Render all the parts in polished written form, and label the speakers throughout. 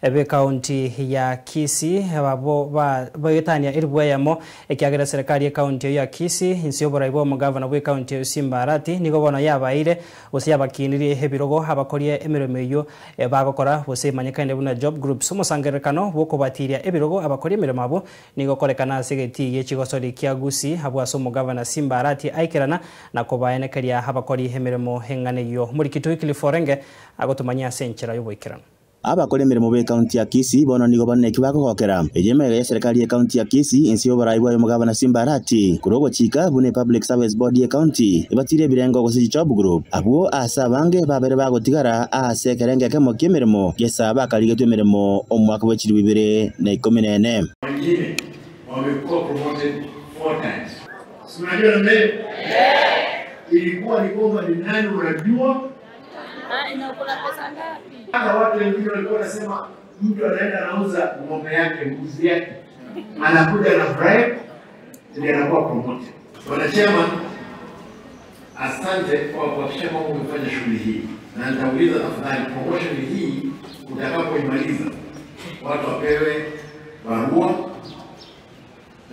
Speaker 1: ebe county ya Kisii abo bayetania iribweyamo ekiagera serikali ya county ya Kisii insiobora ibo mugavana bwe county ya Simba Arati nigo bona yabaire osiyabakiniri hebirogo abakorie emirimo yo bagokora bose manyakande buna job groups umusangerekano boko batiria ebirogo abakorie emirimo abo nigo korekana segeti yechigosori kya Gusii abwaso mugavana Simba Arati aikerana na kobayenekeria abakori emirimo hengane yo muri kitu kiliforenge agotumanya senchera yoboikirana
Speaker 2: abakora emirimo be county ya Kisii bono nigo baneki bagokera ejemere ya serikali ya county ya Kisii insiobora ibo mugavana Simba Arati kurogo chika bune public service board ya county ibatire birengo gose job group abo asa bange babere bagotigara ase kerenge kemo kemirimo gesa bakaligetu emirimo omwaka wa 2014
Speaker 3: wengine wamekuwa promoted 4 times. Unajua nini? Ilikuwa ni kwamba ni nani unajua?
Speaker 4: Inakula pesa ngapi?
Speaker 3: Hata watu wengine walikuwa wanasema mtu anaenda anauza ng'ombe yake, mbuzi yake. Anakuja na bribe ndio anakuwa promoted. Wanasema asante kwa kuhakikisha kwamba umefanya shughuli hii. Na nitauliza tafadhali promotion hii utakapoimaliza watu wapewe barua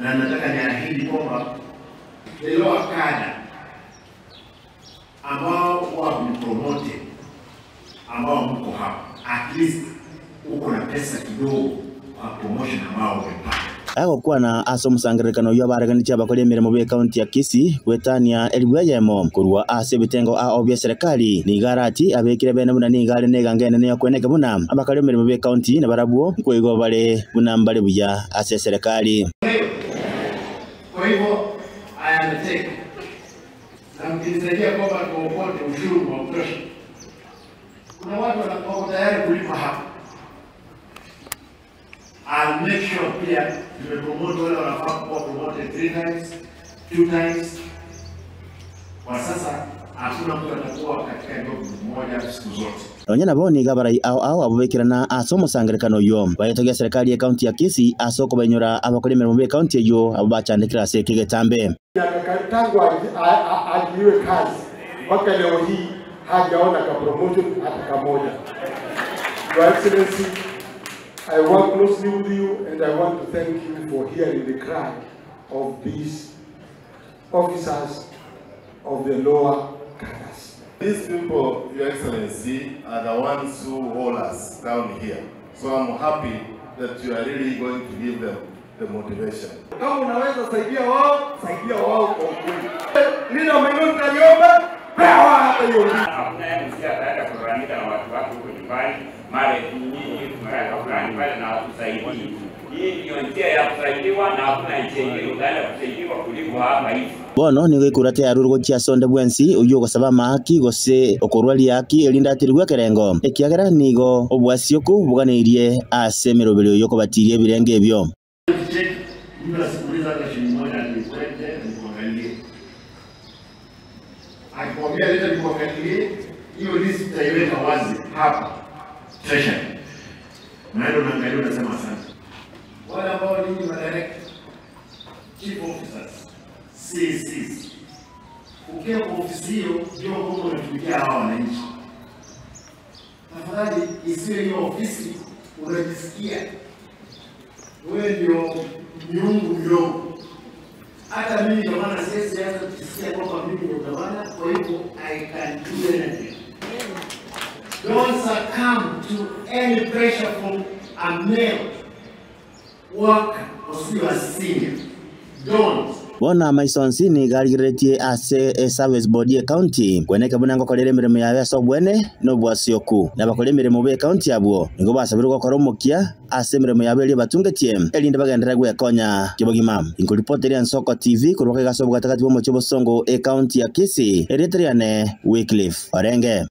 Speaker 3: na nataka niahidi kwamba leo akada ambao wamepromote ambao mko hapa at least uko na pesa kidogo kwa promotion ambao umepata
Speaker 2: ago na aso musangerekano yo baraganicha bakore emirimo be county ya Kisii kwetania elibweyemo kurwa ase bitengo a obya serikali ni garati abekire bene buna ni gale negangene ne yakweneka buna abakore emirimo be county na barabuo kwego bale buna mbale buya ase serikali.
Speaker 3: Kwa hivyo take na mkinisaidia kwamba tuokote ushuru wa kutosha. Kuna watu wanakuwa tayari kulipa hapa. I'll make sure pia tumepromote wale wanafaa kuwa promoted 3 times, 2 times. Kwa sasa hakuna mtu atakuwa katika job moja siku zote.
Speaker 2: Onyana boni gabarai ao abubekirana aso musangerekano yo bayetogia serikali ya county ya Kisii aso kobenyura abakore emirimo be county yo abachandikira se kigetambe.
Speaker 5: Tangu aliwe kazi mpaka leo hii hajaona ka promotion hata kamoja. Your Excellency, I work closely with you and I want to thank you for hearing the cry of these officers of the lower cadres.
Speaker 6: These people, Your Excellency, are the ones who hold us down here. So I'm happy that you are really going to give them the motivation.
Speaker 5: Kama unaweza saidia wao kwa ukweli. Nina maneno naliomba, pewa hata hiyo.
Speaker 7: Hakuna msia baada kulalamika na watu wako huko nyumbani, mara nyinyi tunataka fulani pale na watusaidie. Hii ndio njia ya kusaidiwa na hakuna njia nyingine unaenda kusaidiwa kuliko hapa hivi.
Speaker 2: Bono niwe kurate arurugo chia sonde bwensi uyo gosaba maki gose okorwali yaki elinda tirwe kerengo ekiagera nigo obwasioko buganirie ase mirobero yoko batirie birenge byo.
Speaker 3: Akikwambia leta nikuangalie hiyo list tutaiweka wazi hapa session. Naenda unaangalia unasema asante. Wale ambao ni madirect chief officers CCs. Ukiwa kwa ofisi hiyo ndio huko unatumikia hawa wananchi. Tafadhali isiwe hiyo ofisi unajisikia wewe ndio miungu mdogo. Hata mimi ndio maana sisi hata tukisikia kwamba mimi ndio gavana, kwa hivyo I can do anything. Don't succumb to any pressure from a male worker or a senior. Don't.
Speaker 2: Bona maisonsi ni gariretie ase service board ya county kweneka bunango kolere mirimo ya so bwene no bwasioku na bakole mirimo be county abo ngo basabiruko koromokia ase mirimo ya beli batungetie elinde bagendera gwe konya kibogima inkuripoteri Ansoko TV kuroka gasobo gatakati bo mochibo songo e county ya Kisii Eritreane Wycliffe Orenge.